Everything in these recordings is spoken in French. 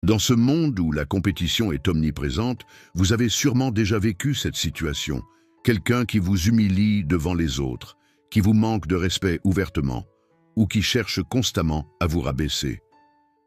Dans ce monde où la compétition est omniprésente, vous avez sûrement déjà vécu cette situation. Quelqu'un qui vous humilie devant les autres, qui vous manque de respect ouvertement, ou qui cherche constamment à vous rabaisser.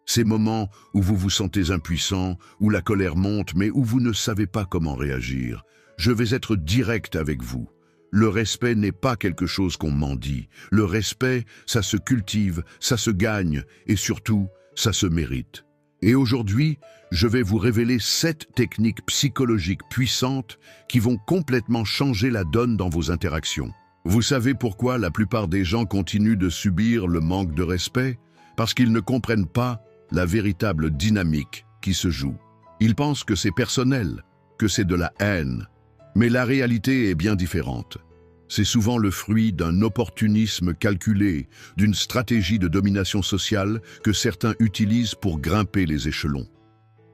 Ces moments où vous vous sentez impuissant, où la colère monte, mais où vous ne savez pas comment réagir. Je vais être direct avec vous. Le respect n'est pas quelque chose qu'on mendie. Le respect, ça se cultive, ça se gagne, et surtout, ça se mérite. Et aujourd'hui, je vais vous révéler 7 techniques psychologiques puissantes qui vont complètement changer la donne dans vos interactions. Vous savez pourquoi la plupart des gens continuent de subir le manque de respect? Parce qu'ils ne comprennent pas la véritable dynamique qui se joue. Ils pensent que c'est personnel, que c'est de la haine. Mais la réalité est bien différente. C'est souvent le fruit d'un opportunisme calculé, d'une stratégie de domination sociale que certains utilisent pour grimper les échelons.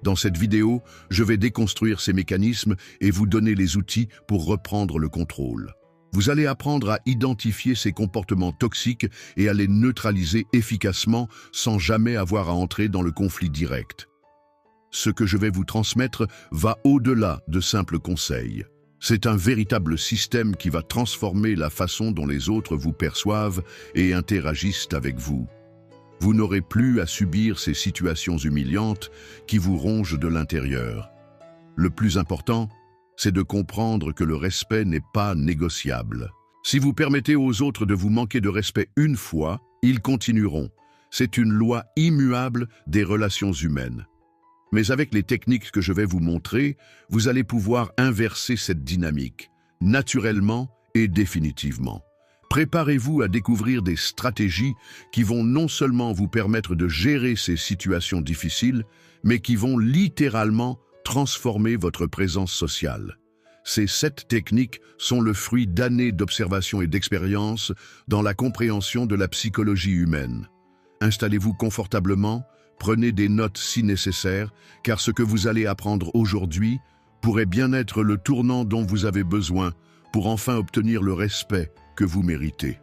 Dans cette vidéo, je vais déconstruire ces mécanismes et vous donner les outils pour reprendre le contrôle. Vous allez apprendre à identifier ces comportements toxiques et à les neutraliser efficacement sans jamais avoir à entrer dans le conflit direct. Ce que je vais vous transmettre va au-delà de simples conseils. C'est un véritable système qui va transformer la façon dont les autres vous perçoivent et interagissent avec vous. Vous n'aurez plus à subir ces situations humiliantes qui vous rongent de l'intérieur. Le plus important, c'est de comprendre que le respect n'est pas négociable. Si vous permettez aux autres de vous manquer de respect une fois, ils continueront. C'est une loi immuable des relations humaines. Mais avec les techniques que je vais vous montrer, vous allez pouvoir inverser cette dynamique, naturellement et définitivement. Préparez-vous à découvrir des stratégies qui vont non seulement vous permettre de gérer ces situations difficiles, mais qui vont littéralement transformer votre présence sociale. Ces 7 techniques sont le fruit d'années d'observation et d'expérience dans la compréhension de la psychologie humaine. Installez-vous confortablement. Prenez des notes si nécessaire, car ce que vous allez apprendre aujourd'hui pourrait bien être le tournant dont vous avez besoin pour enfin obtenir le respect que vous méritez.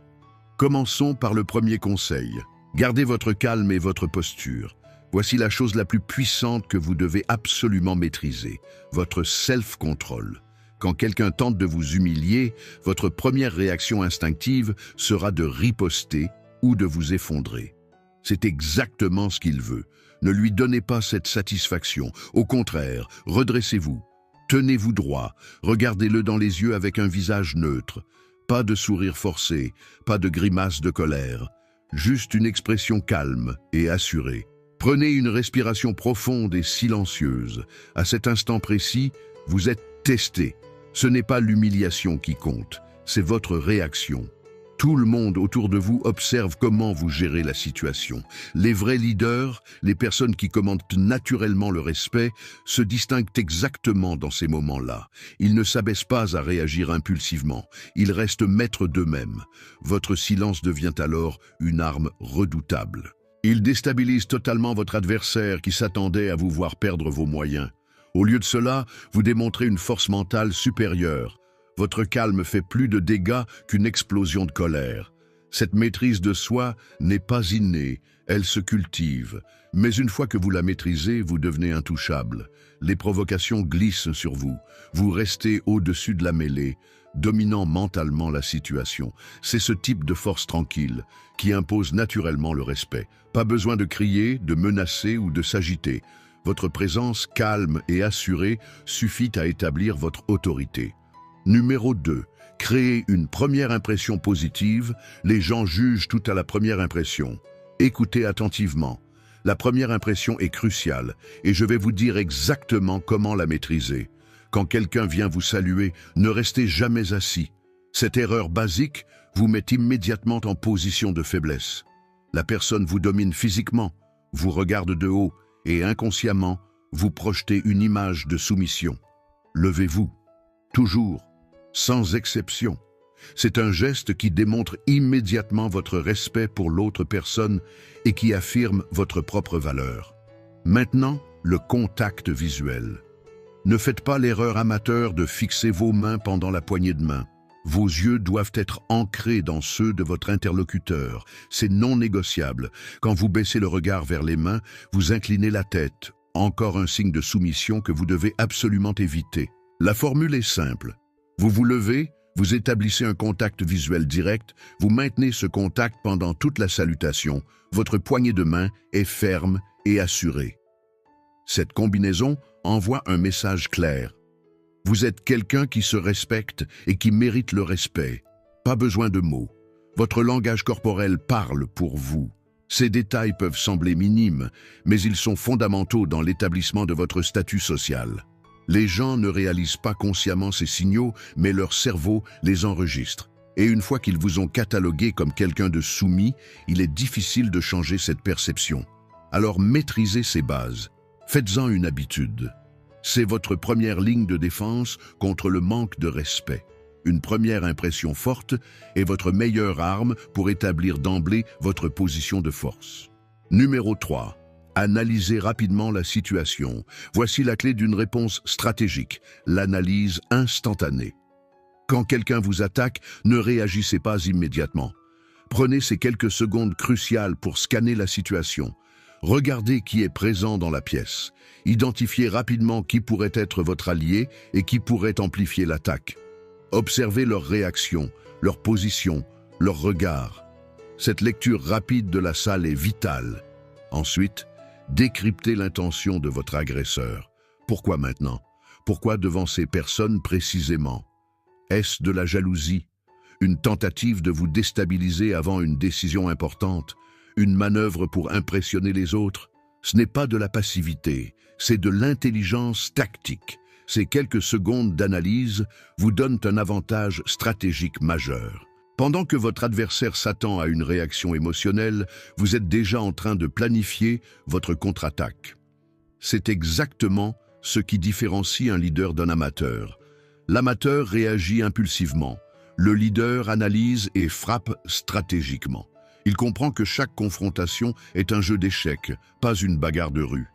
Commençons par le premier conseil. Gardez votre calme et votre posture. Voici la chose la plus puissante que vous devez absolument maîtriser, votre self-control. Quand quelqu'un tente de vous humilier, votre première réaction instinctive sera de riposter ou de vous effondrer. C'est exactement ce qu'il veut. Ne lui donnez pas cette satisfaction. Au contraire, redressez-vous. Tenez-vous droit. Regardez-le dans les yeux avec un visage neutre. Pas de sourire forcé, pas de grimace de colère. Juste une expression calme et assurée. Prenez une respiration profonde et silencieuse. À cet instant précis, vous êtes testé. Ce n'est pas l'humiliation qui compte, c'est votre réaction. Tout le monde autour de vous observe comment vous gérez la situation. Les vrais leaders, les personnes qui commandent naturellement le respect, se distinguent exactement dans ces moments-là. Ils ne s'abaissent pas à réagir impulsivement. Ils restent maîtres d'eux-mêmes. Votre silence devient alors une arme redoutable. Il déstabilise totalement votre adversaire qui s'attendait à vous voir perdre vos moyens. Au lieu de cela, vous démontrez une force mentale supérieure. Votre calme fait plus de dégâts qu'une explosion de colère. Cette maîtrise de soi n'est pas innée, elle se cultive. Mais une fois que vous la maîtrisez, vous devenez intouchable. Les provocations glissent sur vous. Vous restez au-dessus de la mêlée, dominant mentalement la situation. C'est ce type de force tranquille qui impose naturellement le respect. Pas besoin de crier, de menacer ou de s'agiter. Votre présence calme et assurée suffit à établir votre autorité. Numéro 2. Créez une première impression positive. Les gens jugent tout à la première impression. Écoutez attentivement. La première impression est cruciale et je vais vous dire exactement comment la maîtriser. Quand quelqu'un vient vous saluer, ne restez jamais assis. Cette erreur basique vous met immédiatement en position de faiblesse. La personne vous domine physiquement, vous regarde de haut et inconsciemment, vous projetez une image de soumission. Levez-vous. Toujours. Sans exception. C'est un geste qui démontre immédiatement votre respect pour l'autre personne et qui affirme votre propre valeur. Maintenant, le contact visuel. Ne faites pas l'erreur amateur de fixer vos mains pendant la poignée de main. Vos yeux doivent être ancrés dans ceux de votre interlocuteur. C'est non négociable. Quand vous baissez le regard vers les mains, vous inclinez la tête Encore un signe de soumission que vous devez absolument éviter. La formule est simple. Vous vous levez, vous établissez un contact visuel direct, vous maintenez ce contact pendant toute la salutation, votre poignée de main est ferme et assurée. Cette combinaison envoie un message clair. Vous êtes quelqu'un qui se respecte et qui mérite le respect. Pas besoin de mots. Votre langage corporel parle pour vous. Ces détails peuvent sembler minimes, mais ils sont fondamentaux dans l'établissement de votre statut social. Les gens ne réalisent pas consciemment ces signaux, mais leur cerveau les enregistre. Et une fois qu'ils vous ont catalogué comme quelqu'un de soumis, il est difficile de changer cette perception. Alors maîtrisez ces bases. Faites-en une habitude. C'est votre première ligne de défense contre le manque de respect. Une première impression forte est votre meilleure arme pour établir d'emblée votre position de force. Numéro 3. Analysez rapidement la situation. Voici la clé d'une réponse stratégique, l'analyse instantanée. Quand quelqu'un vous attaque, ne réagissez pas immédiatement. Prenez ces quelques secondes cruciales pour scanner la situation. Regardez qui est présent dans la pièce. Identifiez rapidement qui pourrait être votre allié et qui pourrait amplifier l'attaque. Observez leurs réactions, leur position, leur regard. Cette lecture rapide de la salle est vitale. Ensuite, décryptez l'intention de votre agresseur. Pourquoi maintenant? Pourquoi devant ces personnes précisément? Est-ce de la jalousie? Une tentative de vous déstabiliser avant une décision importante? Une manœuvre pour impressionner les autres? Ce n'est pas de la passivité, c'est de l'intelligence tactique. Ces quelques secondes d'analyse vous donnent un avantage stratégique majeur. Pendant que votre adversaire s'attend à une réaction émotionnelle, vous êtes déjà en train de planifier votre contre-attaque. C'est exactement ce qui différencie un leader d'un amateur. L'amateur réagit impulsivement. Le leader analyse et frappe stratégiquement. Il comprend que chaque confrontation est un jeu d'échecs, pas une bagarre de rue.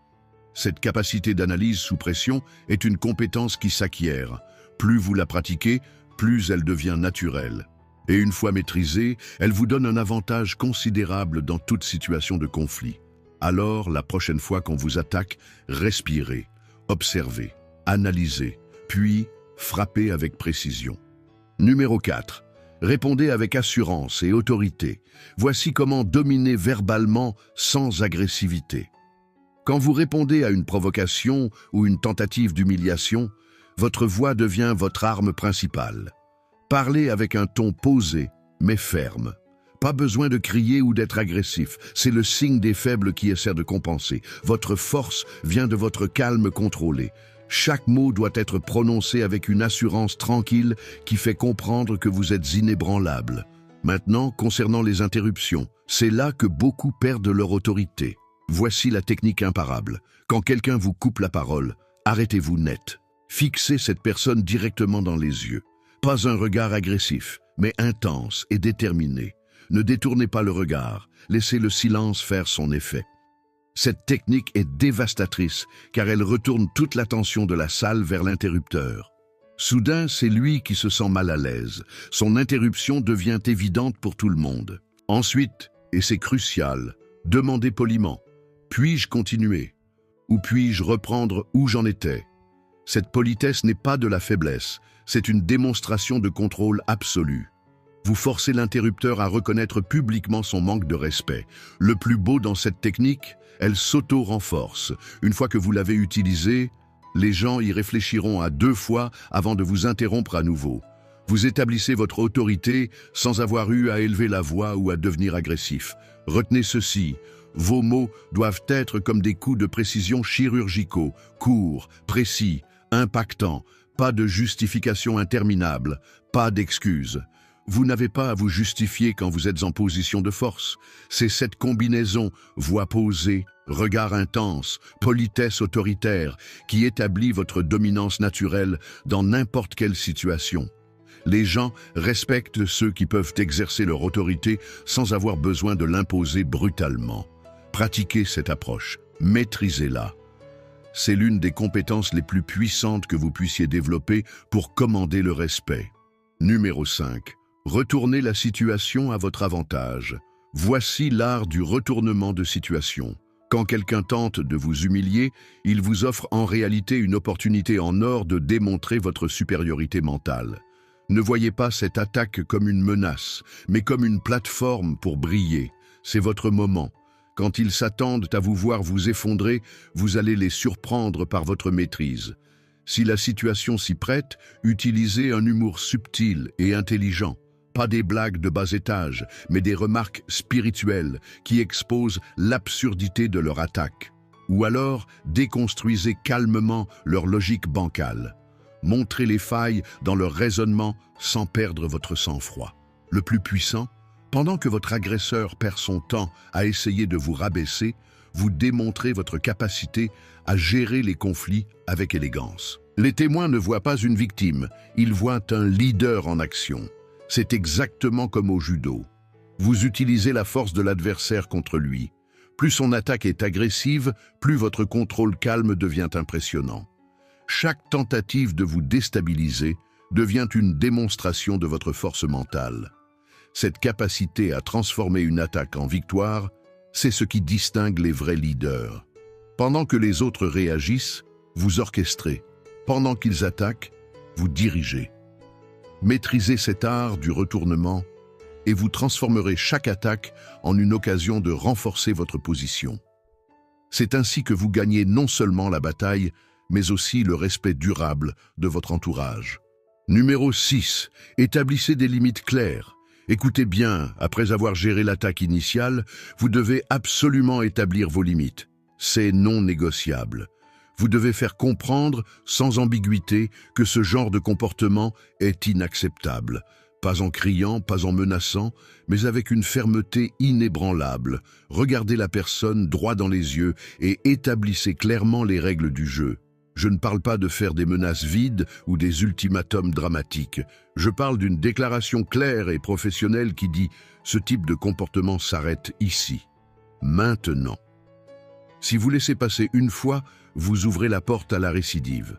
Cette capacité d'analyse sous pression est une compétence qui s'acquiert. Plus vous la pratiquez, plus elle devient naturelle. Et une fois maîtrisée, elle vous donne un avantage considérable dans toute situation de conflit. Alors, la prochaine fois qu'on vous attaque, respirez, observez, analysez, puis frappez avec précision. Numéro 4. Répondez avec assurance et autorité. Voici comment dominer verbalement sans agressivité. Quand vous répondez à une provocation ou une tentative d'humiliation, votre voix devient votre arme principale. Parlez avec un ton posé, mais ferme. Pas besoin de crier ou d'être agressif, c'est le signe des faibles qui essaie de compenser. Votre force vient de votre calme contrôlé. Chaque mot doit être prononcé avec une assurance tranquille qui fait comprendre que vous êtes inébranlable. Maintenant, concernant les interruptions, c'est là que beaucoup perdent leur autorité. Voici la technique imparable. Quand quelqu'un vous coupe la parole, arrêtez-vous net. Fixez cette personne directement dans les yeux. Pas un regard agressif, mais intense et déterminé. Ne détournez pas le regard, laissez le silence faire son effet. Cette technique est dévastatrice car elle retourne toute l'attention de la salle vers l'interrupteur. Soudain, c'est lui qui se sent mal à l'aise. Son interruption devient évidente pour tout le monde. Ensuite, et c'est crucial, demandez poliment. Puis-je continuer? Ou puis-je reprendre où j'en étais? Cette politesse n'est pas de la faiblesse, c'est une démonstration de contrôle absolu. Vous forcez l'interrupteur à reconnaître publiquement son manque de respect. Le plus beau dans cette technique, elle s'auto-renforce. Une fois que vous l'avez utilisée, les gens y réfléchiront à 2 fois avant de vous interrompre à nouveau. Vous établissez votre autorité sans avoir eu à élever la voix ou à devenir agressif. Retenez ceci. Vos mots doivent être comme des coups de précision chirurgicaux, courts, précis, impactants, pas de justification interminable, pas d'excuses. Vous n'avez pas à vous justifier quand vous êtes en position de force. C'est cette combinaison, voix posée, regard intense, politesse autoritaire, qui établit votre dominance naturelle dans n'importe quelle situation. Les gens respectent ceux qui peuvent exercer leur autorité sans avoir besoin de l'imposer brutalement. Pratiquez cette approche, maîtrisez-la. C'est l'une des compétences les plus puissantes que vous puissiez développer pour commander le respect. Numéro 5. Retournez la situation à votre avantage. Voici l'art du retournement de situation. Quand quelqu'un tente de vous humilier, il vous offre en réalité une opportunité en or de démontrer votre supériorité mentale. Ne voyez pas cette attaque comme une menace, mais comme une plateforme pour briller. C'est votre moment. Quand ils s'attendent à vous voir vous effondrer, vous allez les surprendre par votre maîtrise. Si la situation s'y prête, utilisez un humour subtil et intelligent. Pas des blagues de bas étage, mais des remarques spirituelles qui exposent l'absurdité de leur attaque. Ou alors, déconstruisez calmement leur logique bancale. Montrez les failles dans leur raisonnement sans perdre votre sang-froid. Le plus puissant, pendant que votre agresseur perd son temps à essayer de vous rabaisser, vous démontrez votre capacité à gérer les conflits avec élégance. Les témoins ne voient pas une victime, ils voient un leader en action. C'est exactement comme au judo. Vous utilisez la force de l'adversaire contre lui. Plus son attaque est agressive, plus votre contrôle calme devient impressionnant. Chaque tentative de vous déstabiliser devient une démonstration de votre force mentale. Cette capacité à transformer une attaque en victoire, c'est ce qui distingue les vrais leaders. Pendant que les autres réagissent, vous orchestrez. Pendant qu'ils attaquent, vous dirigez. Maîtrisez cet art du retournement et vous transformerez chaque attaque en une occasion de renforcer votre position. C'est ainsi que vous gagnez non seulement la bataille, mais aussi le respect durable de votre entourage. Numéro 6. Établissez des limites claires. Écoutez bien, après avoir géré l'attaque initiale, vous devez absolument établir vos limites. C'est non négociable. Vous devez faire comprendre, sans ambiguïté, que ce genre de comportement est inacceptable. Pas en criant, pas en menaçant, mais avec une fermeté inébranlable. Regardez la personne droit dans les yeux et établissez clairement les règles du jeu. Je ne parle pas de faire des menaces vides ou des ultimatums dramatiques. Je parle d'une déclaration claire et professionnelle qui dit « Ce type de comportement s'arrête ici, maintenant ». Si vous laissez passer une fois, vous ouvrez la porte à la récidive.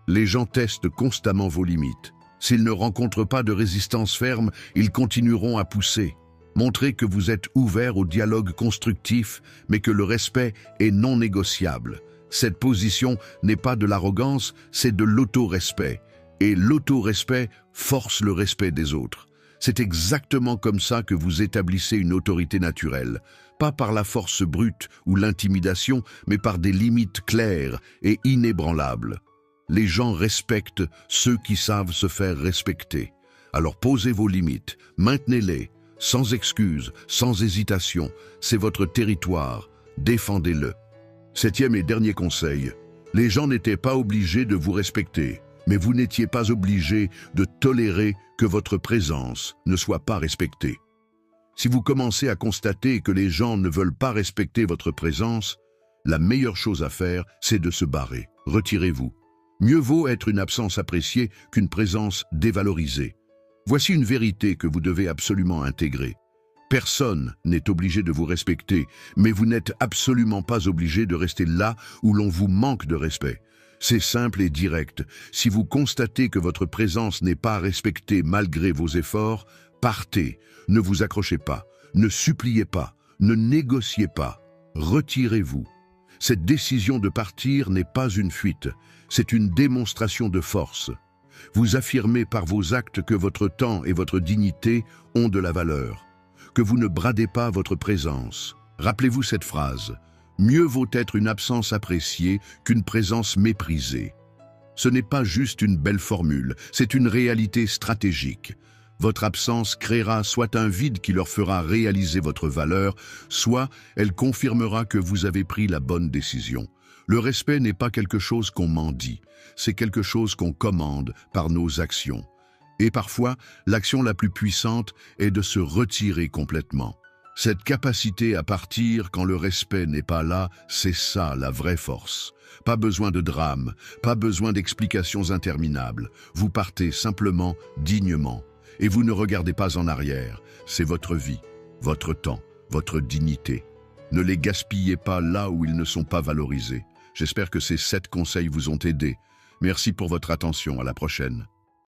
Les gens testent constamment vos limites. S'ils ne rencontrent pas de résistance ferme, ils continueront à pousser. Montrez que vous êtes ouvert au dialogue constructif, mais que le respect est non négociable. Cette position n'est pas de l'arrogance, c'est de l'autorespect. Et l'autorespect force le respect des autres. C'est exactement comme ça que vous établissez une autorité naturelle. Pas par la force brute ou l'intimidation, mais par des limites claires et inébranlables. Les gens respectent ceux qui savent se faire respecter. Alors posez vos limites, maintenez-les, sans excuse, sans hésitation. C'est votre territoire, défendez-le. 7e et dernier conseil, les gens n'étaient pas obligés de vous respecter, mais vous n'étiez pas obligé de tolérer que votre présence ne soit pas respectée. Si vous commencez à constater que les gens ne veulent pas respecter votre présence, la meilleure chose à faire, c'est de se barrer. Retirez-vous. Mieux vaut être une absence appréciée qu'une présence dévalorisée. Voici une vérité que vous devez absolument intégrer. Personne n'est obligé de vous respecter, mais vous n'êtes absolument pas obligé de rester là où l'on vous manque de respect. C'est simple et direct. Si vous constatez que votre présence n'est pas respectée malgré vos efforts, partez. Ne vous accrochez pas, ne suppliez pas, ne négociez pas. Retirez-vous. Cette décision de partir n'est pas une fuite, c'est une démonstration de force. Vous affirmez par vos actes que votre temps et votre dignité ont de la valeur, que vous ne bradez pas votre présence. Rappelez-vous cette phrase. Mieux vaut être une absence appréciée qu'une présence méprisée. Ce n'est pas juste une belle formule, c'est une réalité stratégique. Votre absence créera soit un vide qui leur fera réaliser votre valeur, soit elle confirmera que vous avez pris la bonne décision. Le respect n'est pas quelque chose qu'on mendie, c'est quelque chose qu'on commande par nos actions. Et parfois, l'action la plus puissante est de se retirer complètement. Cette capacité à partir quand le respect n'est pas là, c'est ça la vraie force. Pas besoin de drame, pas besoin d'explications interminables. Vous partez simplement, dignement. Et vous ne regardez pas en arrière. C'est votre vie, votre temps, votre dignité. Ne les gaspillez pas là où ils ne sont pas valorisés. J'espère que ces 7 conseils vous ont aidé. Merci pour votre attention. À la prochaine.